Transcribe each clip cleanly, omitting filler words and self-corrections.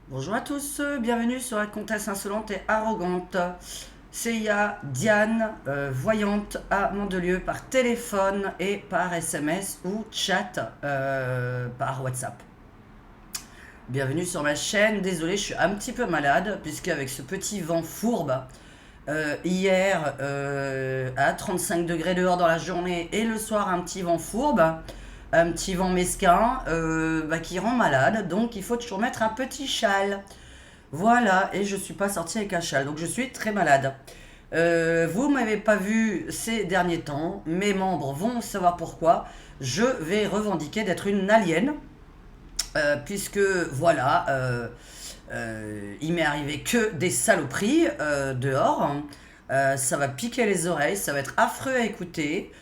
Bonjour à tous, bienvenue sur la comtesse insolente et arrogante. C'est ya Diane, voyante à Mandelieu par téléphone et par SMS ou chat par WhatsApp. Bienvenue sur ma chaîne, désolé je suis un petit peu malade puisque avec ce petit vent fourbe, hier à 35 degrés dehors dans la journée et le soir un petit vent fourbe, un petit vent mesquin qui rend malade, donc il faut toujours mettre un petit châle. Voilà, et je suis pas sortie avec un châle, donc je suis très malade. Vous m'avez pas vu ces derniers temps, mes membres vont savoir pourquoi. Je vais revendiquer d'être une alien, puisque voilà, il m'est arrivé que des saloperies dehors. Ça va piquer les oreilles, ça va être affreux à écouter.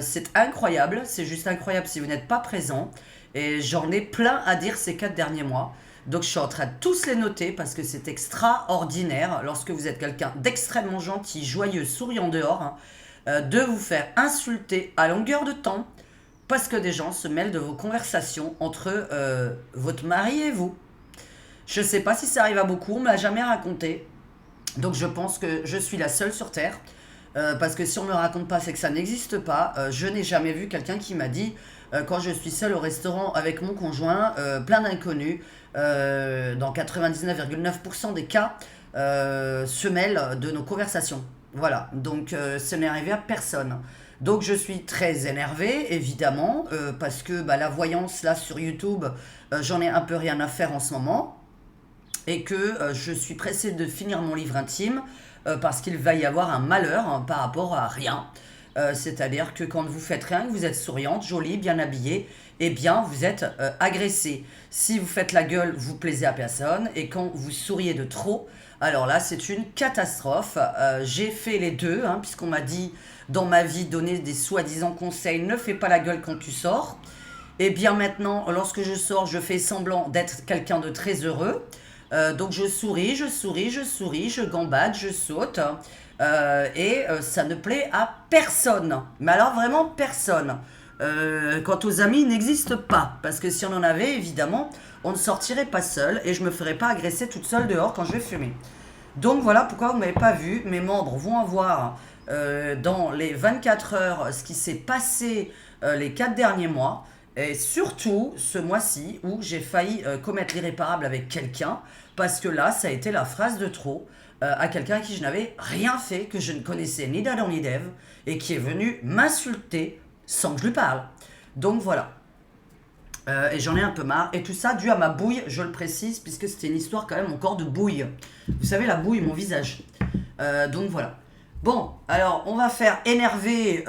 C'est incroyable, c'est juste incroyable si vous n'êtes pas présent. Et j'en ai plein à dire ces 4 derniers mois. Donc je suis en train de tous les noter parce que c'est extraordinaire lorsque vous êtes quelqu'un d'extrêmement gentil, joyeux, souriant dehors, de vous faire insulter à longueur de temps parce que des gens se mêlent de vos conversations entre votre mari et vous. Je sais pas si ça arrive à beaucoup, on me l'a jamais raconté. Donc je pense que je suis la seule sur Terre. Parce que si on me raconte pas, c'est que ça n'existe pas. Je n'ai jamais vu quelqu'un qui m'a dit, quand je suis seule au restaurant avec mon conjoint, plein d'inconnus, dans 99,9% des cas, se mêlent de nos conversations. Voilà, donc ce n'est arrivé à personne. Donc je suis très énervée, évidemment, parce que la voyance là sur YouTube, j'en ai un peu rien à faire en ce moment et que je suis pressée de finir mon livre intime parce qu'il va y avoir un malheur par rapport à rien. C'est-à-dire que quand vous faites rien, que vous êtes souriante, jolie, bien habillée, eh bien vous êtes agressée. Si vous faites la gueule, vous plaisez à personne. Et quand vous souriez de trop, alors là c'est une catastrophe. J'ai fait les deux, puisqu'on m'a dit dans ma vie donner des soi-disant conseils, ne fais pas la gueule quand tu sors. Et bien maintenant, lorsque je sors, je fais semblant d'être quelqu'un de très heureux. Donc je souris, je souris, je souris, je gambade, je saute. Ça ne plaît à personne. Mais alors vraiment personne. Quant aux amis, ils n'existent pas. Parce que si on en avait, évidemment, on ne sortirait pas seul et je me ferais pas agresser toute seule dehors quand je vais fumer. Donc voilà pourquoi vous ne m'avez pas vu. Mes membres vont avoir dans les 24 heures ce qui s'est passé les 4 derniers mois. Et surtout ce mois-ci où j'ai failli commettre l'irréparable avec quelqu'un. Parce que là, ça a été la phrase de trop à quelqu'un à qui je n'avais rien fait, que je ne connaissais ni d'Adam ni d'Ève, et qui est venu m'insulter sans que je lui parle. Donc voilà. Et j'en ai un peu marre. Et tout ça dû à ma bouille, je le précise, puisque c'était une histoire quand même encore de bouille. Vous savez, la bouille, mon visage. Donc voilà. Bon, alors on va faire énerver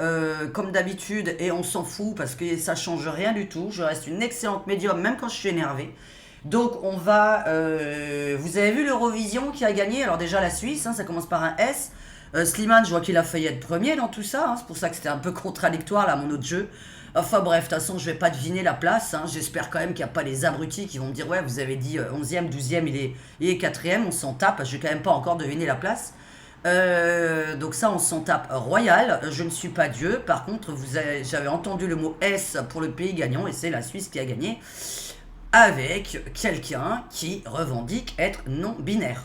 comme d'habitude et on s'en fout parce que ça change rien du tout. Je reste une excellente médium même quand je suis énervée. Donc on va... vous avez vu l'Eurovision qui a gagné? Alors déjà la Suisse, ça commence par un S. Slimane, je vois qu'il a failli être premier dans tout ça. C'est pour ça que c'était un peu contradictoire là mon autre jeu. Enfin bref, de toute façon, je vais pas deviner la place. J'espère quand même qu'il n'y a pas les abrutis qui vont me dire ouais, vous avez dit 11e, 12e, il est 4e, on s'en tape. Je vais quand même pas encore deviner la place. Donc ça, on s'en tape royal. Je ne suis pas Dieu. Par contre, j'avais entendu le mot S pour le pays gagnant et c'est la Suisse qui a gagné avec quelqu'un qui revendique être non-binaire.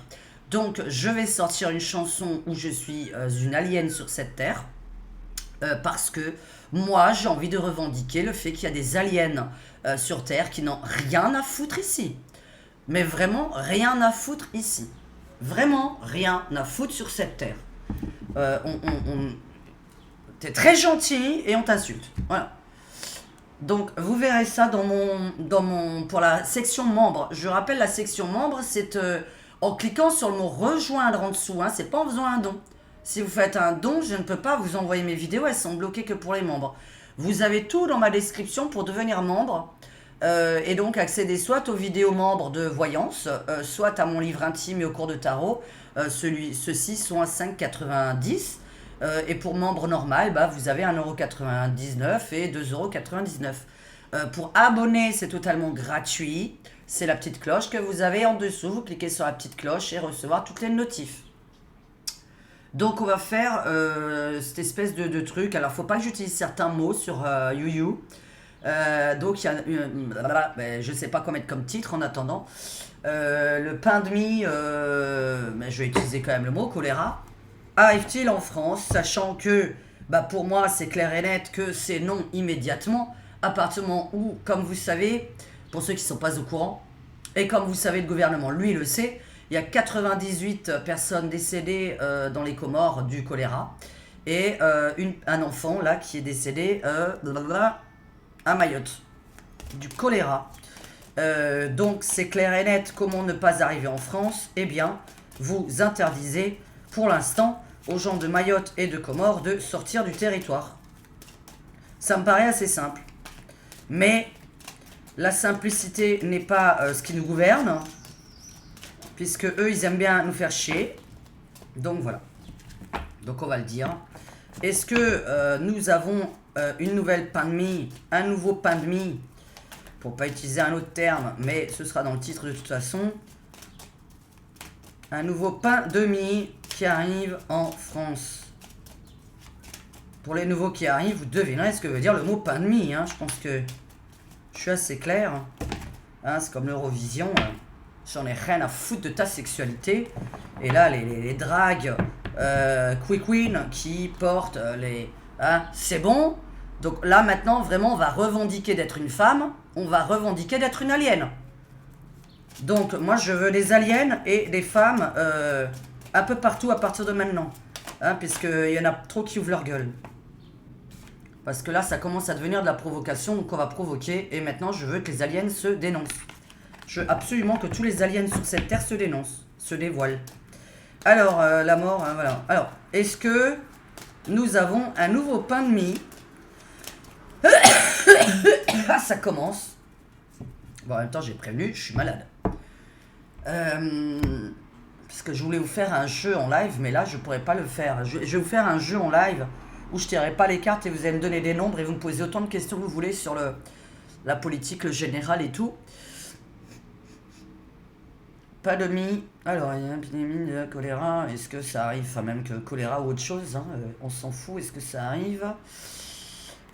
Donc je vais sortir une chanson où je suis une alien sur cette terre parce que moi j'ai envie de revendiquer le fait qu'il y a des aliens sur terre qui n'ont rien à foutre ici. Mais vraiment rien à foutre ici. Vraiment rien à foutre sur cette terre. T'es très gentil et on t'insulte. Voilà. Donc vous verrez ça pour la section membres. Je rappelle la section membres, c'est en cliquant sur le mot rejoindre en dessous. C'est pas en faisant un don. Si vous faites un don, je ne peux pas vous envoyer mes vidéos, elles sont bloquées que pour les membres. Vous avez tout dans ma description pour devenir membre et donc accéder soit aux vidéos membres de voyance, soit à mon livre intime et au cours de tarot. Ceux-ci sont à 5,90 €. Et pour membre normal, vous avez 1,99 € et 2,99 €. Pour abonner, c'est totalement gratuit. C'est la petite cloche que vous avez en dessous. Vous cliquez sur la petite cloche et recevoir toutes les notifs. Donc on va faire cette espèce de truc. Alors faut pas que j'utilise certains mots sur YouYou. Donc, il y a je ne sais pas quoi mettre comme titre en attendant. Le pain de mie, mais je vais utiliser quand même le mot choléra. Arrive-t-il en France, sachant que pour moi c'est clair et net que c'est non immédiatement, à partir du moment où, comme vous savez, pour ceux qui ne sont pas au courant, et comme vous savez le gouvernement lui le sait, il y a 98 personnes décédées dans les Comores du choléra, et un enfant là qui est décédé à Mayotte du choléra. Donc c'est clair et net, comment ne pas arriver en France? Eh bien, vous interdisez pour l'instant aux gens de Mayotte et de Comores de sortir du territoire. Ça me paraît assez simple. Mais la simplicité n'est pas ce qui nous gouverne, puisque eux, ils aiment bien nous faire chier. Donc voilà. Donc on va le dire. Est-ce que nous avons une nouvelle pain de mie, un nouveau pain de mie, pour pas utiliser un autre terme, mais ce sera dans le titre de toute façon. Un nouveau pain de mie qui arrive en France. Pour les nouveaux qui arrivent, vous devinerez ce que veut dire le mot pain de mie. Hein. Je pense que je suis assez clair. Hein, c'est comme l'Eurovision. J'en ai rien à foutre de ta sexualité. Et là, les dragues quick queen qui portent les... Hein, c'est bon. Donc là, maintenant, vraiment, on va revendiquer d'être une femme. On va revendiquer d'être une alien. Donc, moi, je veux des aliens et des femmes un peu partout à partir de maintenant. Hein, puisqu'il y en a trop qui ouvrent leur gueule. Parce que là, ça commence à devenir de la provocation, donc on va provoquer. Et maintenant, je veux que les aliens se dénoncent. Je veux absolument que tous les aliens sur cette terre se dénoncent, se dévoilent. Alors, la mort, voilà. Alors, est-ce que nous avons un nouveau pain de mie? Ah, ça commence. Bon, en même temps, j'ai prévenu, je suis malade. Parce que je voulais vous faire un jeu en live, mais là, je pourrais pas le faire. Je vais vous faire un jeu en live où je tirerai pas les cartes et vous allez me donner des nombres et vous me posez autant de questions que vous voulez sur la politique, le général et tout. Pas de mie. Alors, il y a une épidémie de choléra. Est-ce que ça arrive? Enfin, même que choléra ou autre chose. Hein, on s'en fout. Est-ce que ça arrive?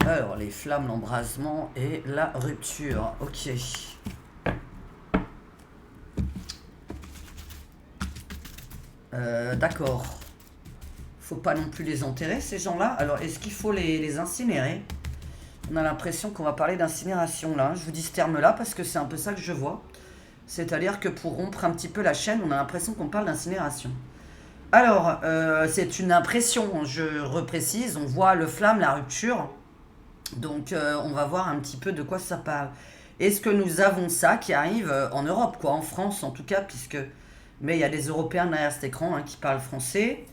Alors, les flammes, l'embrasement et la rupture. Ok. D'accord. Faut pas non plus les enterrer, ces gens-là. Alors, est-ce qu'il faut les incinérer? On a l'impression qu'on va parler d'incinération, là. Je vous dis ce terme-là parce que c'est un peu ça que je vois. C'est-à-dire que pour rompre un petit peu la chaîne, on a l'impression qu'on parle d'incinération. Alors, c'est une impression, je reprécise. On voit le flamme, la rupture. Donc, on va voir un petit peu de quoi ça parle. Est-ce que nous avons ça qui arrive en Europe, quoi, en France en tout cas, puisque... Mais il y a des Européens derrière cet écran hein, qui parlent français.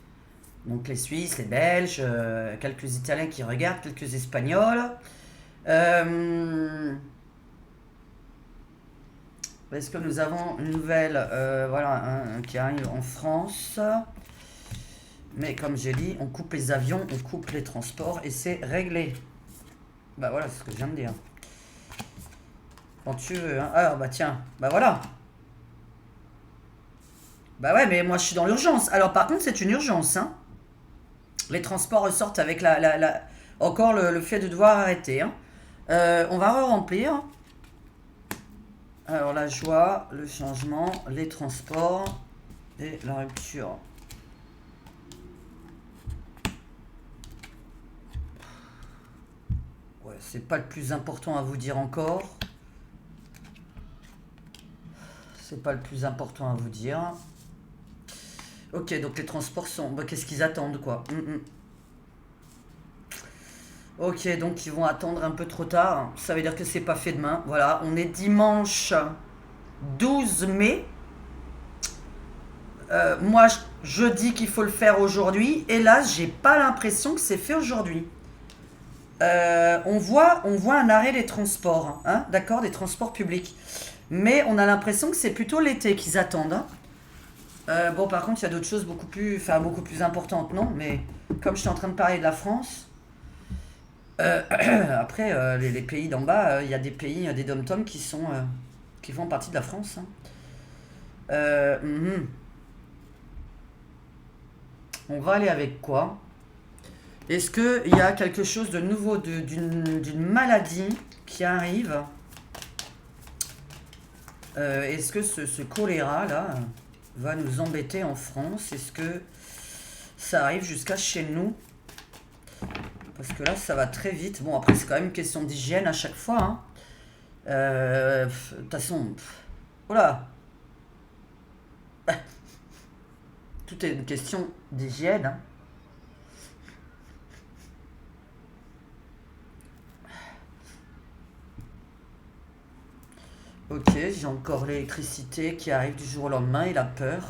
Donc les Suisses, les Belges, quelques Italiens qui regardent, quelques Espagnols. Est-ce que nous avons une nouvelle qui arrive en France? Mais comme j'ai dit, on coupe les avions, on coupe les transports et c'est réglé. Bah voilà, c'est ce que je viens de dire. Quand tu veux, hein. Alors bah tiens, bah voilà. Bah ouais, mais moi je suis dans l'urgence. Alors par contre, c'est une urgence, hein. Les transports ressortent avec encore le fait de devoir arrêter. Hein. On va re-remplir. Alors la joie, le changement, les transports et la rupture. Ouais, c'est pas le plus important à vous dire encore. C'est pas le plus important à vous dire. Ok, donc les transports sont... Bah, qu'est-ce qu'ils attendent, quoi? Ok, donc ils vont attendre un peu trop tard. Ça veut dire que c'est pas fait demain. Voilà, on est dimanche 12 mai. Moi, je dis qu'il faut le faire aujourd'hui. Et là, j'ai pas l'impression que c'est fait aujourd'hui. On voit un arrêt des transports. Hein, d'accord, des transports publics. Mais on a l'impression que c'est plutôt l'été qu'ils attendent. Hein. Bon, par contre, il y a d'autres choses beaucoup plus importantes, non? Mais comme je suis en train de parler de la France, après, les pays d'en bas, il y a des pays, des dom-toms qui font partie de la France. Hein. On va aller avec quoi? Est-ce qu'il y a quelque chose de nouveau d'une maladie qui arrive. Est-ce que ce choléra là va nous embêter en France? Est-ce que ça arrive jusqu'à chez nous? Parce que là ça va très vite. Bon, après c'est quand même une question d'hygiène à chaque fois, hein. De toute façon, voilà. Tout est une question d'hygiène, hein. Ok, j'ai encore l'électricité qui arrive du jour au lendemain et la peur.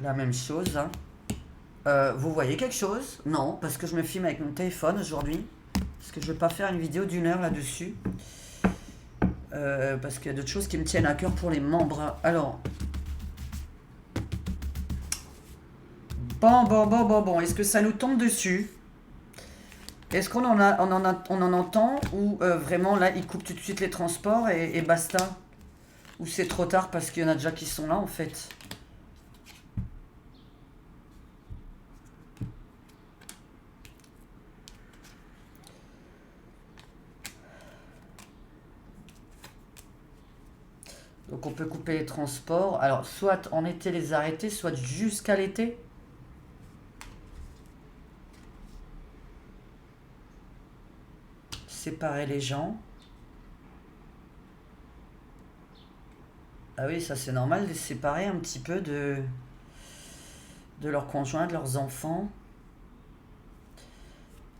La même chose, hein. Vous voyez quelque chose? Non, parce que je me filme avec mon téléphone aujourd'hui. Parce que je ne vais pas faire une vidéo d'1 heure là-dessus. Parce qu'il y a d'autres choses qui me tiennent à cœur pour les membres. Alors. Bon. Est-ce que ça nous tombe dessus? Est-ce qu'on on en entend? Ou vraiment là, ils coupent tout de suite les transports et basta? Ou c'est trop tard parce qu'il y en a déjà qui sont là en fait? Donc on peut couper les transports. Alors soit en été les arrêter, soit jusqu'à l'été. Séparer les gens. Ah oui, ça c'est normal de les séparer un petit peu de leurs conjoints, de leurs enfants.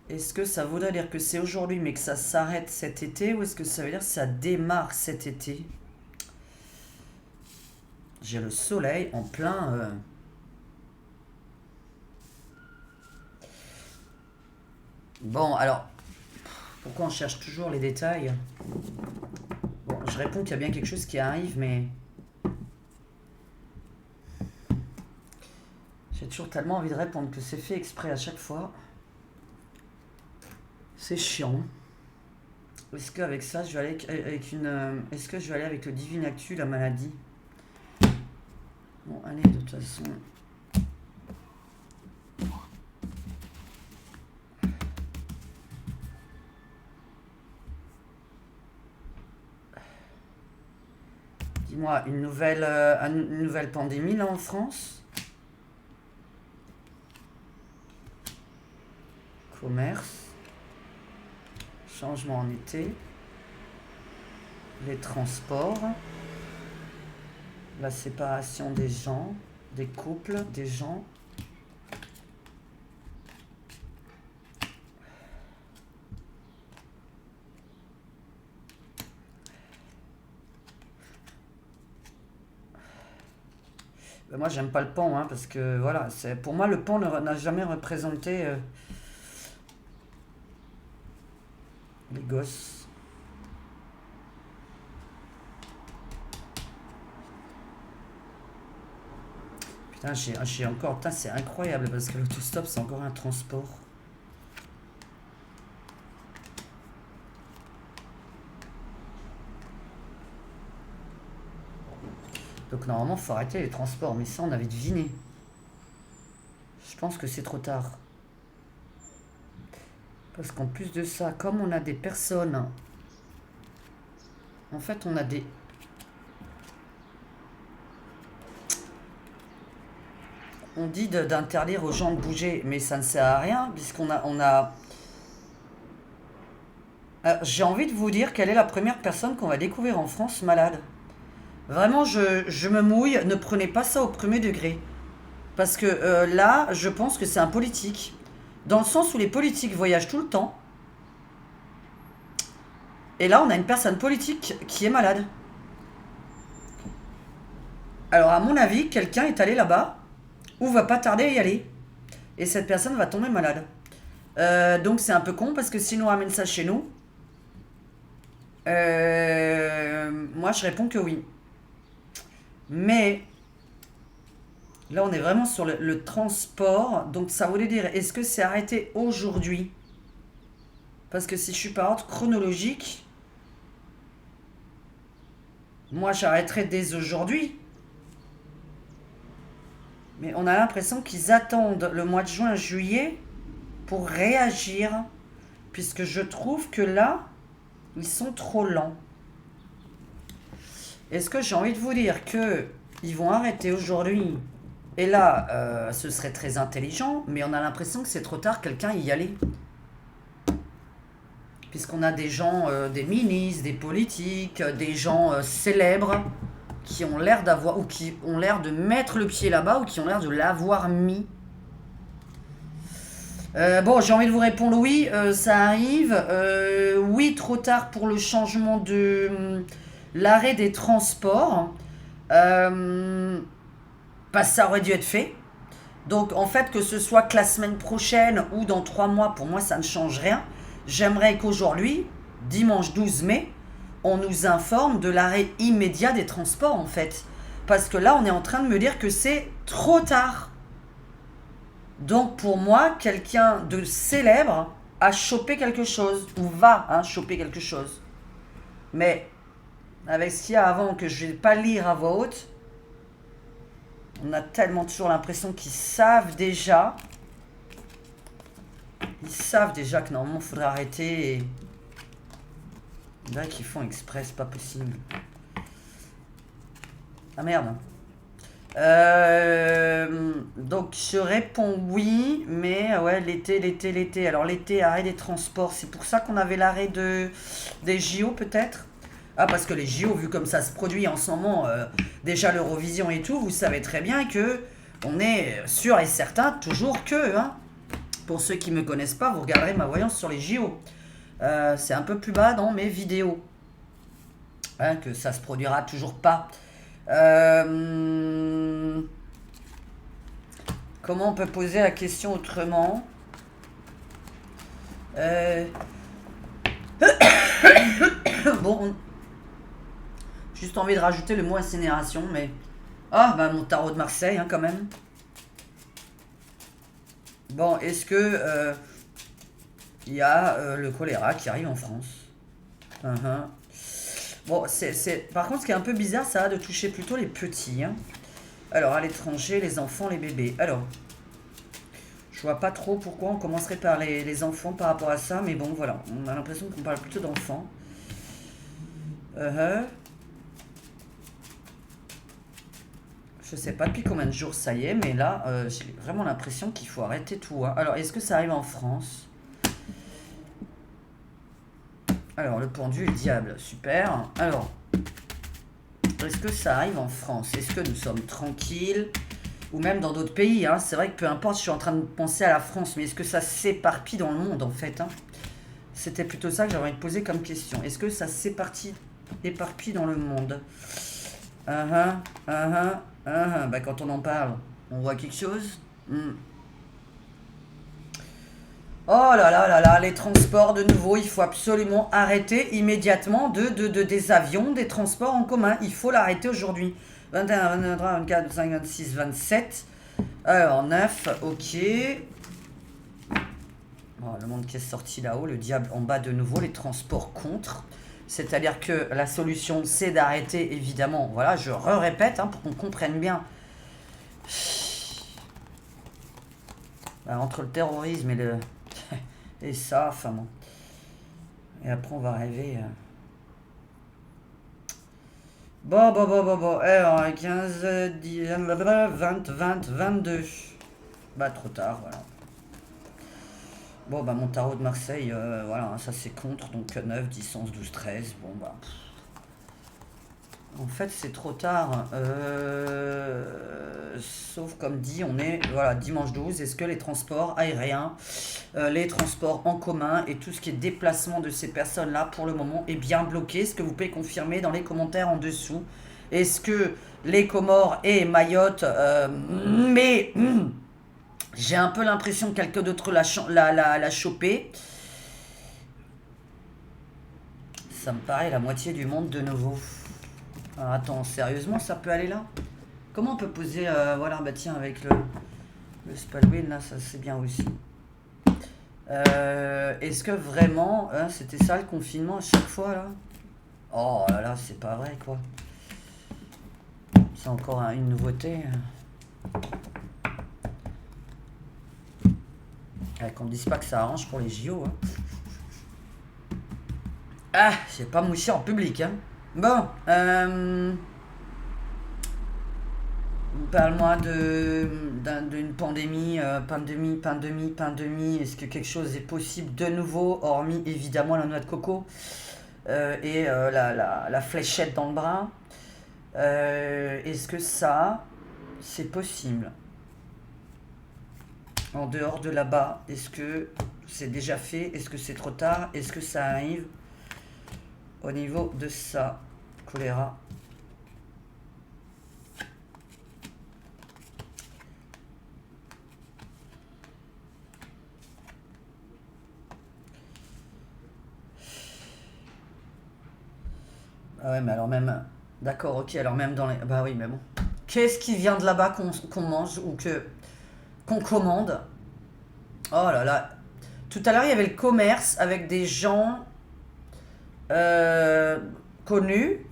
Est-ce que ça voudrait dire que c'est aujourd'hui mais que ça s'arrête cet été, ou est-ce que ça veut dire que ça démarre cet été? J'ai le soleil en plein... Bon, alors, pourquoi on cherche toujours les détails? Bon, je réponds qu'il y a bien quelque chose qui arrive, mais... J'ai toujours tellement envie de répondre que c'est fait exprès à chaque fois. C'est chiant. Est-ce qu'avec ça, je vais aller avec une... Est-ce que je vais aller avec le Divine Actu, la maladie? Bon, allez, de toute façon... Dis-moi, une nouvelle pandémie, là, en France? Commerce. Changement en été. Les transports. La séparation des gens, des couples, des gens. Ben moi, j'aime pas le pan, hein, parce que voilà, pour moi, le pan n'a jamais représenté les gosses. Putain, j'ai encore... Putain, c'est incroyable parce que l'autostop, c'est encore un transport. Donc normalement, il faut arrêter les transports. Mais ça, on avait deviné. Je pense que c'est trop tard. Parce qu'en plus de ça, comme on a des personnes... En fait, on a des... On dit d'interdire aux gens de bouger, mais ça ne sert à rien, puisqu'on a... J'ai envie de vous dire quelle est la première personne qu'on va découvrir en France malade. Vraiment, je me mouille, ne prenez pas ça au premier degré. Parce que là, je pense que c'est un politique. Dans le sens où les politiques voyagent tout le temps. Et là, on a une personne politique qui est malade. Alors, à mon avis, quelqu'un est allé là-bas, ou va pas tarder à y aller. Et cette personne va tomber malade. Donc, c'est un peu con, parce que si nous ramène ça chez nous, moi, je réponds que oui. Mais là, on est vraiment sur le transport. Donc, ça voulait dire, est-ce que c'est arrêté aujourd'hui? Parce que si je suis par ordre chronologique, moi, j'arrêterai dès aujourd'hui. Mais on a l'impression qu'ils attendent le mois de juin, juillet pour réagir. puisque je trouve que là, ils sont trop lents. Est-ce que j'ai envie de vous dire que ils vont arrêter aujourd'hui? Et là, ce serait très intelligent, mais on a l'impression que c'est trop tard, quelqu'un y allait. Puisqu'on a des gens, des ministres, des politiques, des gens célèbres qui ont l'air d'avoir, ou qui ont l'air de mettre le pied là-bas, ou qui ont l'air de l'avoir mis. Bon, j'ai envie de vous répondre oui, ça arrive. Oui, trop tard pour le changement de l'arrêt des transports. Parce que ça aurait dû être fait. Donc, en fait, que ce soit que la semaine prochaine ou dans 3 mois, pour moi, ça ne change rien. J'aimerais qu'aujourd'hui, dimanche 12 mai, on nous informe de l'arrêt immédiat des transports, en fait. Parce que là, on est en train de me dire que c'est trop tard. Donc, pour moi, quelqu'un de célèbre a chopé quelque chose, ou va choper quelque chose. Mais, avec ce qu'il y a avant, que je ne vais pas lire à voix haute, on a tellement toujours l'impression qu'ils savent déjà. Ils savent déjà que normalement, il faudrait arrêter. Et... là, qu'ils font exprès, c'est pas possible. Ah merde. Donc, je réponds oui, mais ouais, l'été. Alors, l'été, arrêt des transports. C'est pour ça qu'on avait l'arrêt des JO, peut-être. Ah, parce que les JO, vu comme ça se produit en ce moment, déjà l'Eurovision et tout, vous savez très bien que on est sûr et certain toujours que, pour ceux qui ne me connaissent pas, vous regarderez ma voyance sur les JO. C'est un peu plus bas dans mes vidéos. Que ça se produira toujours pas. Comment on peut poser la question autrement? Bon, juste envie de rajouter le mot incinération, mais... ah, bah mon tarot de Marseille, quand même. Bon, est-ce que... il y a le choléra qui arrive en France? Bon, par contre, ce qui est un peu bizarre, ça a de toucher plutôt les petits. Alors, à l'étranger, les enfants, les bébés. Alors, je vois pas trop pourquoi on commencerait par les enfants par rapport à ça, mais bon, voilà. On a l'impression qu'on parle plutôt d'enfants. Je sais pas depuis combien de jours ça y est, mais là, j'ai vraiment l'impression qu'il faut arrêter tout. Alors, est-ce que ça arrive en France? Alors, le pendu et le diable, super. Alors, est-ce que ça arrive en France? Est-ce que nous sommes tranquilles? Ou même dans d'autres pays, c'est vrai que peu importe, je suis en train de penser à la France, mais est-ce que ça s'éparpille dans le monde, en fait, C'était plutôt ça que j'avais envie de poser comme question. Est-ce que ça s'éparpille dans le monde? Bah, quand on en parle, on voit quelque chose. Oh là là là là, les transports de nouveau, il faut absolument arrêter immédiatement des avions, des transports en commun. Il faut l'arrêter aujourd'hui. 21, 23, 24, 25, 26, 27. Alors, 9, ok. Bon, le monde qui est sorti là-haut, le diable en bas de nouveau, les transports contre. C'est-à-dire que la solution, c'est d'arrêter, évidemment. Voilà, je répète, pour qu'on comprenne bien. Entre le terrorisme et ça, enfin bon. Et après, on va rêver. Bon. Alors, 15, 10, 20, 22. Bah, trop tard, voilà. Bon, bah, mon tarot de Marseille, voilà, ça c'est contre. Donc, 9, 10, 11, 12, 13. Bon, bah. En fait, c'est trop tard. Sauf, comme dit, on est voilà, dimanche 12. Est-ce que les transports aériens, les transports en commun et tout ce qui est déplacement de ces personnes-là, pour le moment, est bien bloqué? Est-ce que vous pouvez confirmer dans les commentaires en dessous? Est-ce que les Comores et Mayotte... mais j'ai un peu l'impression que quelqu'un d'autre l'a chopé. Ça me paraît la moitié du monde de nouveau. Alors, attends, sérieusement, ça peut aller là? Comment on peut poser... voilà, bah tiens, avec le Spellwheel, là, ça c'est bien aussi. Est-ce que vraiment, c'était ça le confinement à chaque fois, là? Oh là là, c'est pas vrai, quoi. C'est encore une nouveauté. Qu'on ne dise pas que ça arrange pour les JO, Ah, j'ai pas mouché en public, hein. Bon, parle-moi d'une pandémie, pandémie. Est-ce que quelque chose est possible de nouveau, hormis évidemment la noix de coco et la fléchette dans le bras. Est-ce que ça, c'est possible en dehors de là-bas? Est-ce que c'est déjà fait? Est-ce que c'est trop tard? Est-ce que ça arrive au niveau de ça? Choléra. Ah ouais, mais alors même... D'accord, ok, alors même dans les... Bah oui, mais bon. Qu'est-ce qui vient de là-bas qu'on mange ou qu'on commande? Oh là là. Tout à l'heure, il y avait le commerce avec des gens euh, connus.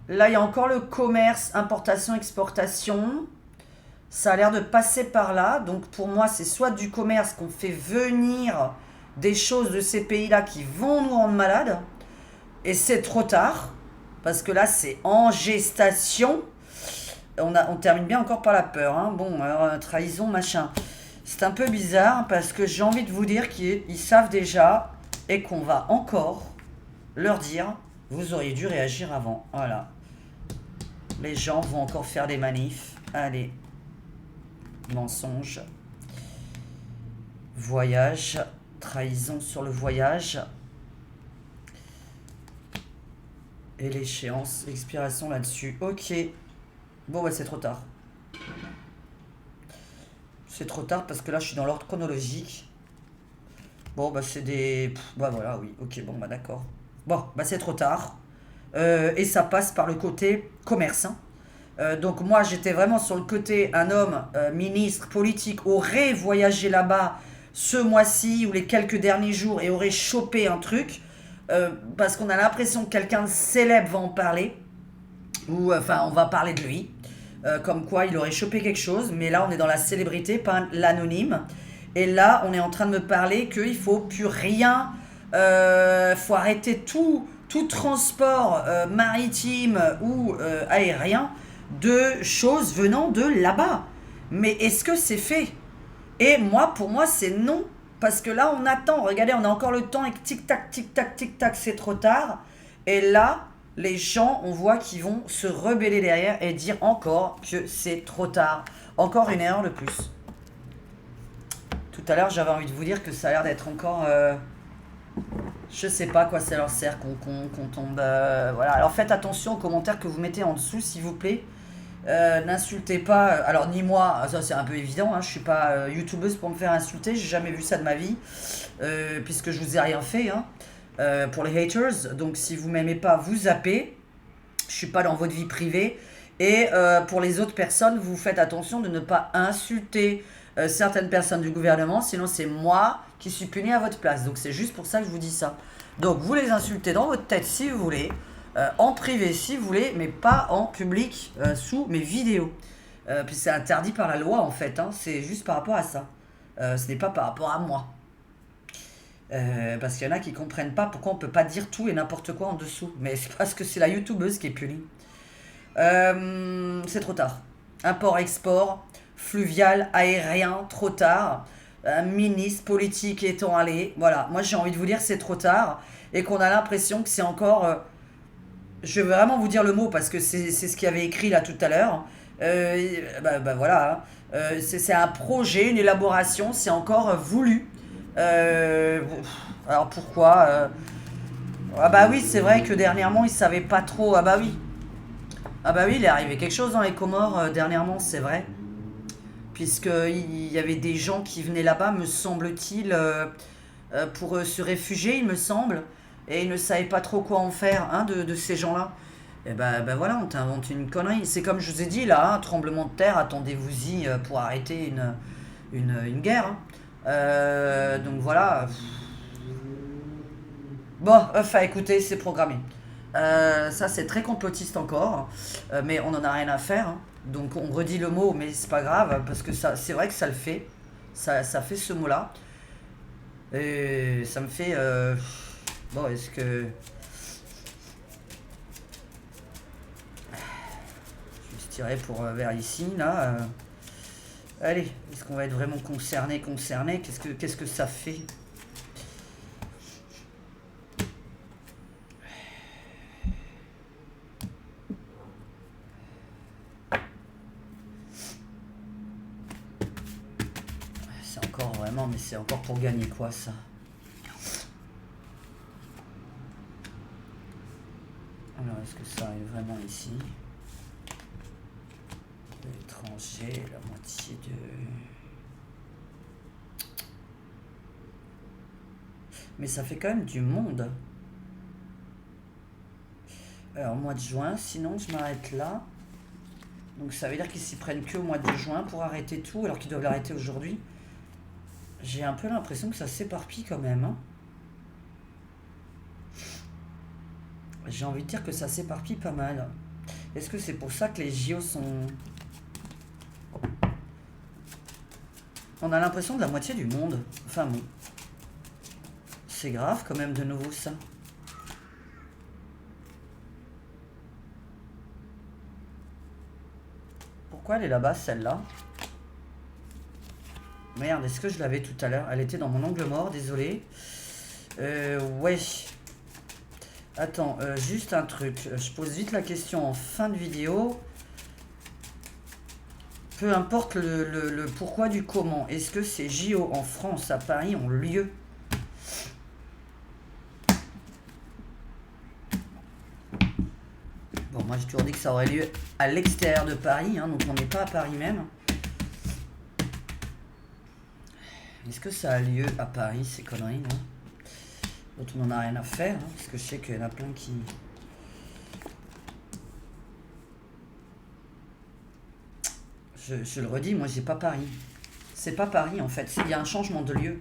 Là, il y a encore le commerce, importation, exportation. Ça a l'air de passer par là. Donc pour moi, c'est soit du commerce qu'on fait venir des choses de ces pays-là qui vont nous rendre malades. Et c'est trop tard. Parce que là, c'est en gestation. On termine bien encore par la peur. Hein. Bon, alors, trahison, machin. C'est un peu bizarre parce que j'ai envie de vous dire qu'ils savent déjà et qu'on va encore leur dire vous auriez dû réagir avant. Voilà. Les gens vont encore faire des manifs. Allez. Mensonge. Voyage. Trahison sur le voyage. Et l'échéance, l'expiration là-dessus. Ok. Bon, bah c'est trop tard. C'est trop tard parce que là, je suis dans l'ordre chronologique. Bon, bah c'est des... bah voilà, oui. Ok, bon, bah d'accord. Bon, bah c'est trop tard. Et ça passe par le côté commerce. Hein. Donc moi, j'étais vraiment sur le côté, un homme, ministre, politique, aurait voyagé là-bas ce mois-ci ou les quelques derniers jours et aurait chopé un truc. Parce qu'on a l'impression que quelqu'un de célèbre va en parler. Ou enfin, on va parler de lui. Comme quoi, il aurait chopé quelque chose. Mais là, on est dans la célébrité, pas l'anonyme. Et là, on est en train de me parler qu'il faut plus rien... faut arrêter tout transport maritime ou aérien de choses venant de là-bas. Mais est-ce que c'est fait? Et moi, pour moi, c'est non. Parce que là, on attend. Regardez, on a encore le temps et tic-tac, tic-tac, tic-tac, c'est trop tard. Et là, les gens, on voit qu'ils vont se rebeller derrière et dire encore que c'est trop tard. Encore une erreur de plus. Tout à l'heure, j'avais envie de vous dire que ça a l'air d'être encore... je sais pas quoi ça leur sert qu'on tombe... voilà. Alors faites attention aux commentaires que vous mettez en dessous, s'il vous plaît. N'insultez pas, alors ni moi, ça c'est un peu évident, hein, je suis pas youtubeuse pour me faire insulter, j'ai jamais vu ça de ma vie, puisque je vous ai rien fait, hein, pour les haters, donc si vous m'aimez pas, vous zappez, je suis pas dans votre vie privée, et pour les autres personnes, vous faites attention de ne pas insulter certaines personnes du gouvernement, sinon c'est moi qui suis puni à votre place, donc c'est juste pour ça que je vous dis ça. Donc vous les insultez dans votre tête si vous voulez, en privé si vous voulez, mais pas en public sous mes vidéos. Puis c'est interdit par la loi en fait, hein, c'est juste par rapport à ça. Ce n'est pas par rapport à moi. Parce qu'il y en a qui comprennent pas pourquoi on peut pas dire tout et n'importe quoi en dessous. Mais c'est parce que c'est la youtubeuse qui est punie. C'est trop tard. Import-export, fluvial, aérien, trop tard. Un ministre politique étant allé. Voilà, moi j'ai envie de vous dire c'est trop tard. Et qu'on a l'impression que c'est encore... je vais vraiment vous dire le mot parce que c'est ce qu'il y avait écrit là tout à l'heure. Voilà. Hein. C'est un projet, une élaboration, c'est encore voulu. Alors pourquoi ah bah oui, c'est vrai que dernièrement, ils savaient pas trop. Ah bah oui. Ah bah oui, il est arrivé quelque chose dans les Comores dernièrement, c'est vrai. Puisqu'il y avait des gens qui venaient là-bas, me semble-t-il, pour se réfugier, il me semble. Et ils ne savaient pas trop quoi en faire, hein, de ces gens-là. Et ben voilà, on t'invente une connerie. C'est comme je vous ai dit, là, hein, tremblement de terre, attendez-vous-y pour arrêter une guerre. Hein. Donc voilà. Bon, enfin écoutez, c'est programmé. Ça c'est très complotiste encore, mais on n'en a rien à faire. Hein. Donc on redit le mot, mais c'est pas grave, parce que ça, c'est vrai que ça le fait. Ça fait ce mot-là. Et ça me fait... Bon, est-ce que... Je vais se tirer pour vers ici, là. Allez, est-ce qu'on va être vraiment concerné? Qu'est-ce que ça fait? C'est encore vraiment, mais c'est encore pour gagner quoi, ça? Alors, est-ce que ça arrive vraiment ici? L'étranger, la moitié de... Mais ça fait quand même du monde. Alors, mois de juin, sinon je m'arrête là. Donc ça veut dire qu'ils s'y prennent que au mois de juin pour arrêter tout, alors qu'ils doivent l'arrêter aujourd'hui. J'ai un peu l'impression que ça s'éparpille quand même. Hein. J'ai envie de dire que ça s'éparpille pas mal. Est-ce que c'est pour ça que les JO sont... On a l'impression de la moitié du monde. Enfin bon. C'est grave quand même de nouveau ça. Pourquoi elle est là-bas celle-là? Merde, est-ce que je l'avais tout à l'heure? Elle était dans mon angle mort, désolé. Ouais. Attends, juste un truc. Je pose vite la question en fin de vidéo. Peu importe le pourquoi du comment. Est-ce que ces JO en France, à Paris, ont lieu? Bon, moi j'ai toujours dit que ça aurait lieu à l'extérieur de Paris, hein, donc on n'est pas à Paris même. Est-ce que ça a lieu à Paris, ces conneries, non? D'autres, on n'en a rien à faire, hein, parce que je sais qu'il y en a plein qui... Je le redis, moi j'ai pas Paris. C'est pas Paris en fait, il y a un changement de lieu.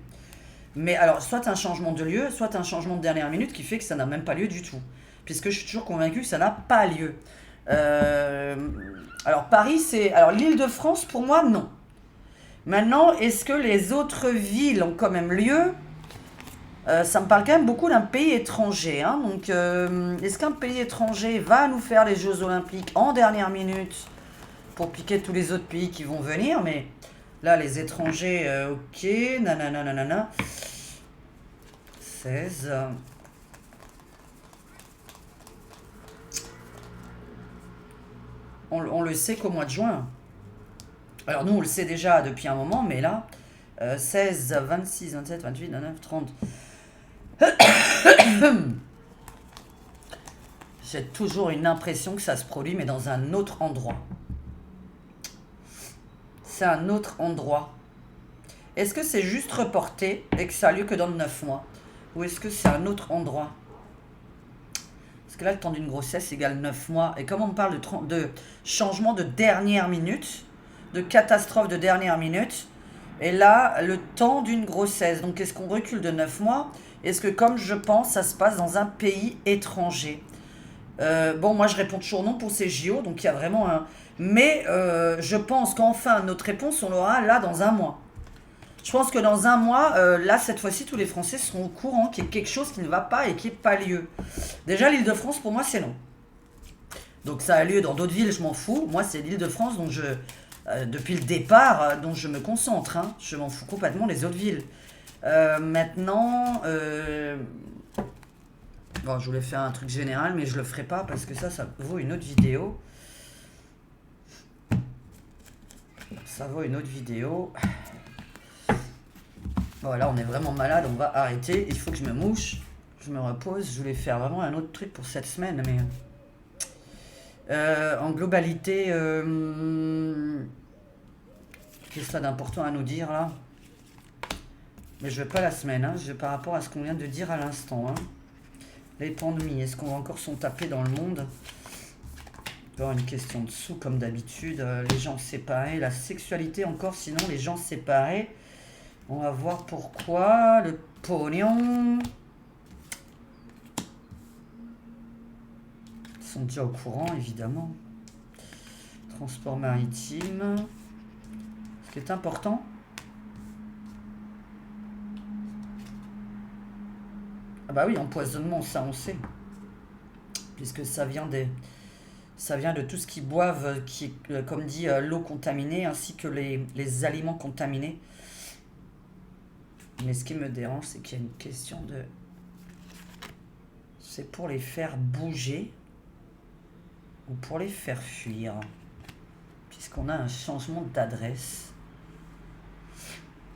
Mais alors, soit un changement de lieu, soit un changement de dernière minute qui fait que ça n'a même pas lieu du tout. Puisque je suis toujours convaincu que ça n'a pas lieu. Alors Paris, c'est... Alors l'Île-de-France, pour moi, non. Maintenant, est-ce que les autres villes ont quand même lieu? Ça me parle quand même beaucoup d'un pays étranger. Hein. Donc, est-ce qu'un pays étranger va nous faire les Jeux Olympiques en dernière minute pour piquer tous les autres pays qui vont venir? Mais là, les étrangers, ok, nanana, nanana. 16. On le sait qu'au mois de juin. Alors nous, on le sait déjà depuis un moment, mais là, 16, 26, 27, 28, 29, 30. J'ai toujours une impression que ça se produit, mais dans un autre endroit. C'est un autre endroit. Est-ce que c'est juste reporté et que ça a lieu que dans 9 mois? Ou est-ce que c'est un autre endroit? Parce que là, le temps d'une grossesse égale 9 mois. Et comme on parle de changement de dernière minute, de catastrophe de dernière minute, et là, le temps d'une grossesse. Donc, est-ce qu'on recule de 9 mois? Est-ce que, comme je pense, ça se passe dans un pays étranger? Bon, moi, je réponds toujours non pour ces JO. Donc, il y a vraiment un... Mais je pense qu'enfin, notre réponse, on l'aura là dans un mois. Je pense que dans un mois, là, cette fois-ci, tous les Français seront au courant qu'il y a quelque chose qui ne va pas et qui n'ait pas lieu. Déjà, l'Île-de-France, pour moi, c'est non. Donc, ça a lieu dans d'autres villes, je m'en fous. Moi, c'est l'Île-de-France dont depuis le départ, dont je me concentre. Hein. Je m'en fous complètement des autres villes. Maintenant, bon, je voulais faire un truc général, mais je le ferai pas parce que ça vaut une autre vidéo. Ça vaut une autre vidéo. Voilà, on est vraiment malade, on va arrêter. Il faut que je me mouche, je me repose. Je voulais faire vraiment un autre truc pour cette semaine, mais... en globalité, qu'est-ce que ça d'important à nous dire, là? Mais je veux pas la semaine, hein, par rapport à ce qu'on vient de dire à l'instant. Hein. Les pandémies, est-ce qu'on va encore s'en taper dans le monde? Encore une question de sous, comme d'habitude. Les gens séparés, la sexualité encore, sinon les gens séparés... On va voir pourquoi. Le pognon. Ils sont déjà au courant, évidemment. Transport maritime. Ce qui est important. Ah bah oui, empoisonnement, ça on sait. Puisque ça vient de tout ce qu'ils boivent, qui est, comme dit, l'eau contaminée, ainsi que les aliments contaminés. Mais ce qui me dérange, c'est qu'il y a une question de... C'est pour les faire bouger ou pour les faire fuir. Puisqu'on a un changement d'adresse.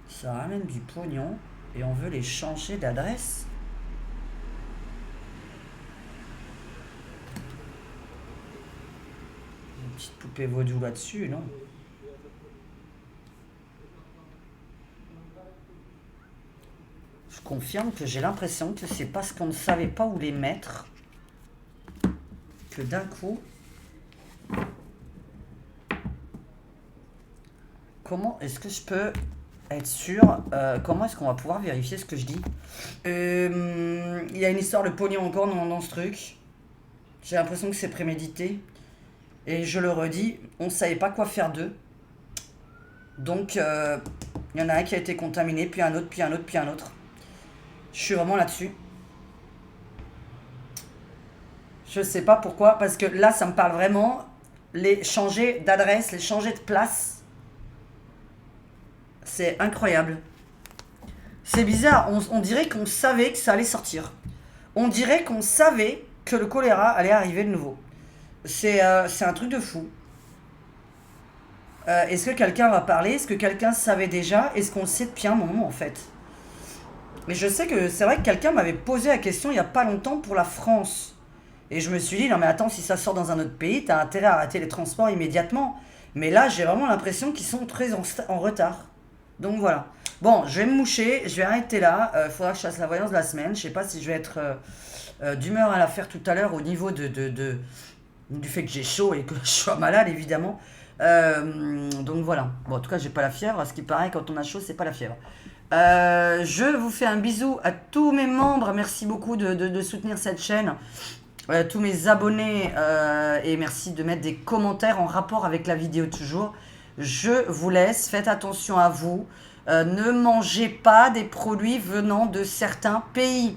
Ça ramène du pognon et on veut les changer d'adresse. Une petite poupée vaudou là-dessus, non? Je confirme que j'ai l'impression que c'est parce qu'on ne savait pas où les mettre que d'un coup... Comment est-ce que je peux être sûr, comment est-ce qu'on va pouvoir vérifier ce que je dis? Il y a une histoire de pognon encore dans ce truc. J'ai l'impression que c'est prémédité. Et je le redis, on ne savait pas quoi faire d'eux. Donc, il y en a un qui a été contaminé, puis un autre, puis un autre, puis un autre. Je suis vraiment là-dessus. Je sais pas pourquoi, parce que là, ça me parle vraiment. Les changer d'adresse, les changer de place. C'est incroyable. C'est bizarre, on dirait qu'on savait que ça allait sortir. On dirait qu'on savait que le choléra allait arriver de nouveau. C'est un truc de fou. Est-ce que quelqu'un va parler? Est-ce que quelqu'un savait déjà? Est-ce qu'on le sait depuis un moment en fait? Mais je sais que c'est vrai que quelqu'un m'avait posé la question il n'y a pas longtemps pour la France. Et je me suis dit, non mais attends, si ça sort dans un autre pays, t'as intérêt à arrêter les transports immédiatement. Mais là, j'ai vraiment l'impression qu'ils sont très en retard. Donc voilà. Bon, je vais me moucher, je vais arrêter là. Faudra que je fasse la voyance de la semaine. Je sais pas si je vais être d'humeur à la faire tout à l'heure au niveau du fait que j'ai chaud et que je sois malade, évidemment. Donc voilà. Bon, en tout cas, j'ai pas la fièvre. À ce qui paraît, quand on a chaud, c'est pas la fièvre. Je vous fais un bisou à tous mes membres. Merci beaucoup de soutenir cette chaîne. Tous mes abonnés. Et merci de mettre des commentaires en rapport avec la vidéo toujours. Je vous laisse, faites attention à vous. Ne mangez pas des produits venant de certains pays.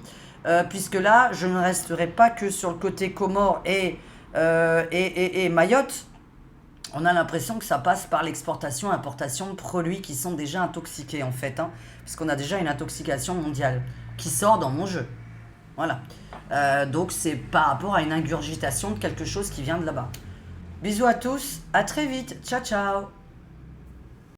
Puisque là, je ne resterai pas que sur le côté Comores et Mayotte. On a l'impression que ça passe par l'exportation, importation de produits qui sont déjà intoxiqués en fait. Puisqu'on a déjà une intoxication mondiale qui sort dans mon jeu. Voilà. Donc c'est par rapport à une ingurgitation de quelque chose qui vient de là-bas. Bisous à tous, à très vite. Ciao, ciao.